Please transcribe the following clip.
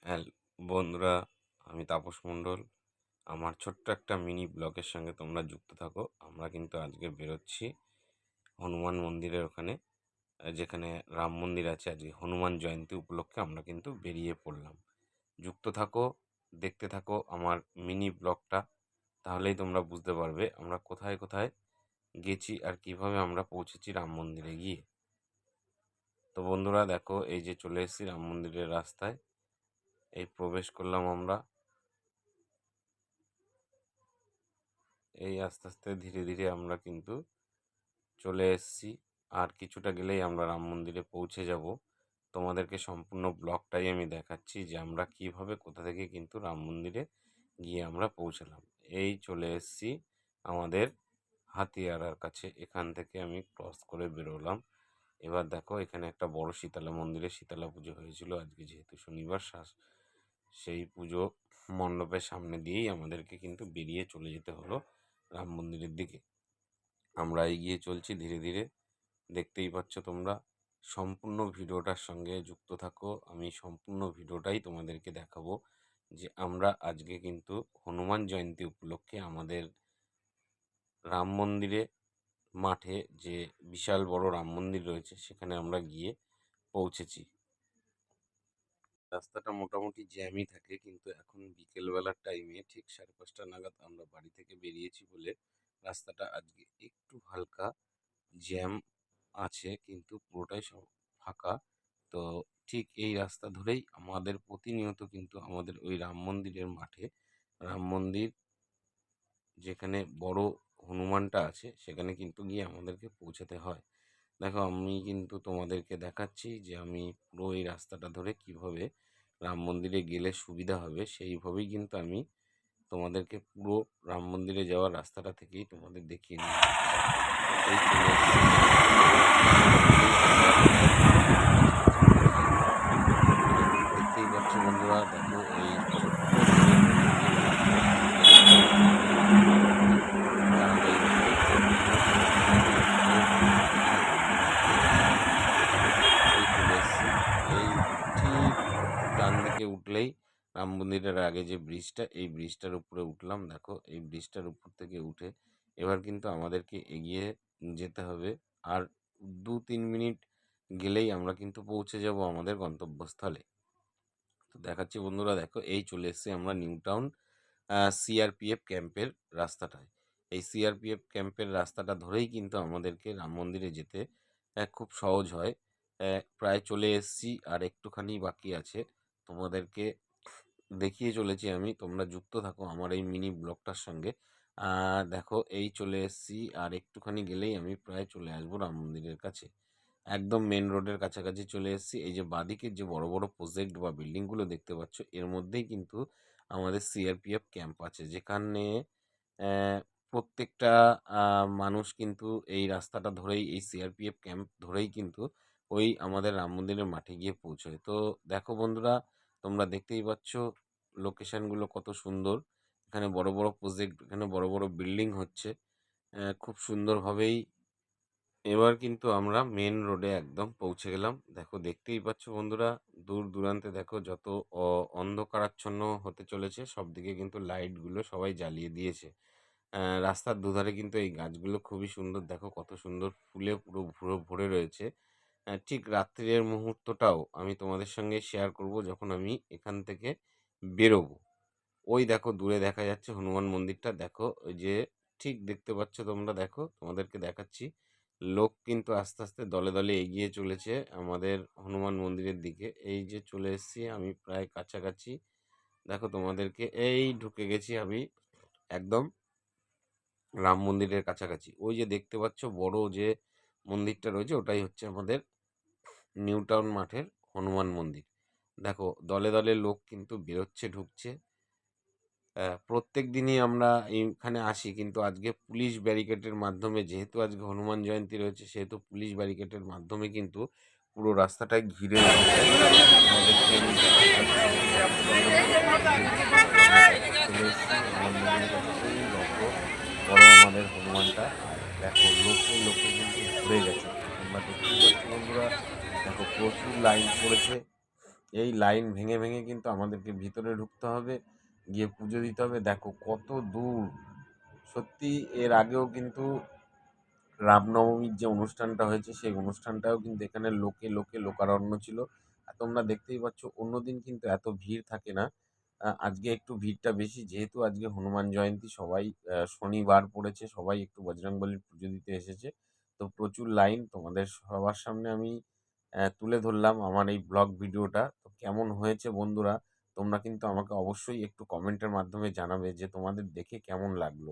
হ্যাঁ বন্ধুরা, আমি তাপস মণ্ডল। আমার ছোট্ট একটা মিনি ব্লগের সঙ্গে তোমরা যুক্ত থাকো। আমরা কিন্তু আজকে বেরোচ্ছি হনুমান মন্দিরের ওখানে, যেখানে রাম মন্দির আছে। আজকে হনুমান জয়ন্তী উপলক্ষে আমরা কিন্তু বেরিয়ে পড়লাম। যুক্ত থাকো, দেখতে থাকো আমার মিনি ব্লগটা, তাহলেই তোমরা বুঝতে পারবে আমরা কোথায় কোথায় গেছি আর কিভাবে আমরা পৌঁছেছি রাম মন্দিরে গিয়ে। তো বন্ধুরা দেখো, এই যে চলে এসেছি রাম মন্দিরের রাস্তায়, এই প্রবেশ করলাম আমরা। এই আস্তে আস্তে ধীরে ধীরে আমরা কিন্তু চলে এসেছি। আর কিছুটা গেলেই আমরা রাম মন্দিরে পৌঁছে যাব। তোমাদেরকে সম্পূর্ণ ব্লগটাই আমি দেখাচ্ছি যে আমরা কিভাবে কোথা থেকে কিন্তু রাম মন্দিরে গিয়ে আমরা পৌঁছালাম। এই চলে এসেছি আমাদের হাতিয়ারার কাছে। এখান থেকে আমি ক্রস করে বেরোলাম। এবার দেখো, এখানে একটা বড় শীতলা মন্দিরে শীতলা পুজো হয়েছিল আজকে, যেহেতু শনিবার। সেই পুজো মণ্ডপের সামনে দিয়েই আমাদেরকে কিন্তু বেরিয়ে চলে যেতে হলো রাম মন্দিরের দিকে। আমরা এগিয়ে চলছি ধীরে ধীরে, দেখতেই পাচ্ছ তোমরা। সম্পূর্ণ ভিডিওটার সঙ্গে যুক্ত থাকো। আমি সম্পূর্ণ ভিডিওটাই তোমাদেরকে দেখাবো যে আমরা আজকে কিন্তু হনুমান জয়ন্তী উপলক্ষে আমাদের রাম মন্দিরে মাঠে, যে বিশাল বড় রাম মন্দির রয়েছে, সেখানে আমরা গিয়ে পৌঁছেছি। রাস্তাটা মোটামুটি জ্যামই থাকে, কিন্তু এখন বিকেলবেলার টাইমে ঠিক 5:30 নাগাদ আমরা বাড়ি থেকে বেরিয়েছি বলে রাস্তাটা আজকে একটু হালকা জ্যাম আছে, কিন্তু পুরোটাই সব ফাঁকা। তো ঠিক এই রাস্তা ধরেই আমাদের প্রতিনিয়ত কিন্তু আমাদের ওই রাম মন্দিরের মাঠে, রাম মন্দির যেখানে বড় হনুমানটা আছে, সেখানে কিন্তু গিয়ে আমাদেরকে পৌঁছাতে হয়। দেখো, আমি কিন্তু তোমাদেরকে দেখাচ্ছি যে আমি পুরো এই রাস্তাটা ধরে কিভাবে রাম মন্দিরে গেলে সুবিধা হবে, সেইভাবেই কিন্তু আমি তোমাদেরকে পুরো রাম মন্দিরে যাওয়ার রাস্তাটা থেকেই তোমাদের দেখিয়ে নিয়ে যাচ্ছি। এই চলে এসেছি। দেখতেই পাচ্ছ বন্ধুরা, দেখো এই ছোট্ট এই ঠিক ডান দিকে উঠলেই রাম মন্দিরের আগে যে ব্রিজটা, এই ব্রিজটার উপরে উঠলাম। দেখো, এই ব্রিজটার উপর থেকে উঠে এবার কিন্তু আমাদেরকে এগিয়ে যেতে হবে। আর 2-3 মিনিট গেলেই আমরা কিন্তু পৌঁছে যাব আমাদের গন্তব্যস্থলে। তো দেখাচ্ছি বন্ধুরা, দেখো এই চলে এসেছি আমরা নিউ টাউন সিআরপিএফ ক্যাম্পের রাস্তাটায়। এই সিআরপিএফ ক্যাম্পের রাস্তাটা ধরেই কিন্তু আমাদেরকে রাম মন্দিরে যেতে খুব সহজ হয়। প্রায় চলে এসেছি, আর একটুখানি বাকি আছে। তোমাদেরকে দেখিয়ে চলেছি আমি, তোমরা যুক্ত থাকো আমার এই মিনি ব্লগটার সঙ্গে। দেখো, এই চলে এসেছি, আর একটুখানি গেলেই আমি প্রায় চলে আসবো রাম মন্দিরের কাছে। একদম মেন রোডের কাছাকাছি চলে এসেছি। এই যে বাঁদিকের যে বড় বড় প্রজেক্ট বা বিল্ডিংগুলো দেখতে পাচ্ছ, এর মধ্যেই কিন্তু আমাদের সিআরপিএফ ক্যাম্প আছে, যেখানে প্রত্যেকটা মানুষ কিন্তু এই রাস্তাটা ধরেই, এই সিআরপিএফ ক্যাম্প ধরেই কিন্তু ওই আমাদের রাম মন্দিরের মাঠে গিয়ে পৌঁছয়। তো দেখো বন্ধুরা, তোমরা দেখতেই পাচ্ছ লোকেশনগুলো কত সুন্দর। এখানে বড় বড় প্রজেক্ট, এখানে বড় বড় বিল্ডিং হচ্ছে খুব সুন্দরভাবেই। এবার কিন্তু আমরা মেন রোডে একদম পৌঁছে গেলাম। দেখো, দেখতেই পাচ্ছ বন্ধুরা, দূর দূরান্তে দেখো যত অন্ধকারাচ্ছন্ন হতে চলেছে, সব দিকে কিন্তু লাইটগুলো সবাই জ্বালিয়ে দিয়েছে। রাস্তার দুধারে কিন্তু এই গাছগুলো খুবই সুন্দর। দেখো কত সুন্দর ফুলে পুরো ভরে রয়েছে। ঠিক রাত্রির মুহূর্তটাও আমি তোমাদের সঙ্গে শেয়ার করব যখন আমি এখান থেকে বেরোবো। ওই দেখো দূরে দেখা যাচ্ছে হনুমান মন্দিরটা। দেখো, ওই যে ঠিক দেখতে পাচ্ছ তোমরা, দেখো তোমাদেরকে দেখাচ্ছি। লোক কিন্তু আস্তে আস্তে দলে দলে এগিয়ে চলেছে আমাদের হনুমান মন্দিরের দিকে। এই যে চলে এসেছি আমি প্রায় কাছাকাছি। দেখো তোমাদেরকে, এই ঢুকে গেছি আমি একদম রাম মন্দিরের কাছাকাছি। ওই যে দেখতে পাচ্ছ বড় যে মন্দিরটা রয়েছে, ওটাই হচ্ছে আমাদের নিউ টাউন মাঠের হনুমান মন্দির। দেখো দলে দলে লোক কিন্তু বেরোচ্ছে, ঢুকছে। প্রত্যেক দিনই আমরা এইখানে আসি, কিন্তু আজকে পুলিশ ব্যারিকেডের মাধ্যমে, যেহেতু আজকে হনুমান জয়ন্তী রয়েছে, সেহেতু পুলিশ ব্যারিকেডের মাধ্যমে কিন্তু পুরো রাস্তাটাই ঘিরে রেখেছে। আমাদেরকে আমি চলে এসেছি হনুমান মন্দিরের কাছে। এই দেখো বড় আমাদের হনুমানটা। দেখো লোকে লোকে কিন্তু ভরে গেছে, তোমরা দেখতেই পাচ্ছ বন্ধুরা। দেখো প্রচুর লাইন পড়েছে। এই লাইন ভেঙে ভেঙে কিন্তু আমাদেরকে ভিতরে ঢুকতে হবে, গিয়ে পুজো দিতে হবে। দেখো কত দূর! সত্যি এর আগেও কিন্তু রামনবমীর যে অনুষ্ঠানটা হয়েছে সেই অনুষ্ঠানটাও কিন্তু এখানে লোকে লোকে লোকারণ্য ছিল। আর তোমরা দেখতেই পাচ্ছ অন্যদিন কিন্তু এত ভিড় থাকে না। আজকে একটু ভিড়টা বেশি, যেহেতু আজকে হনুমান জয়ন্তী, সবাই শনিবার পড়েছে, সবাই একটু বজরংবলীর পুজো দিতে এসেছে। তো প্রচুর লাইন তোমাদের সবার সামনে আমি তুলে ধরলাম আমার এই ব্লগ ভিডিওটা। তো কেমন হয়েছে বন্ধুরা, তোমরা কিন্তু আমাকে অবশ্যই একটু কমেন্টের মাধ্যমে জানাবে যে তোমাদের দেখে কেমন লাগলো।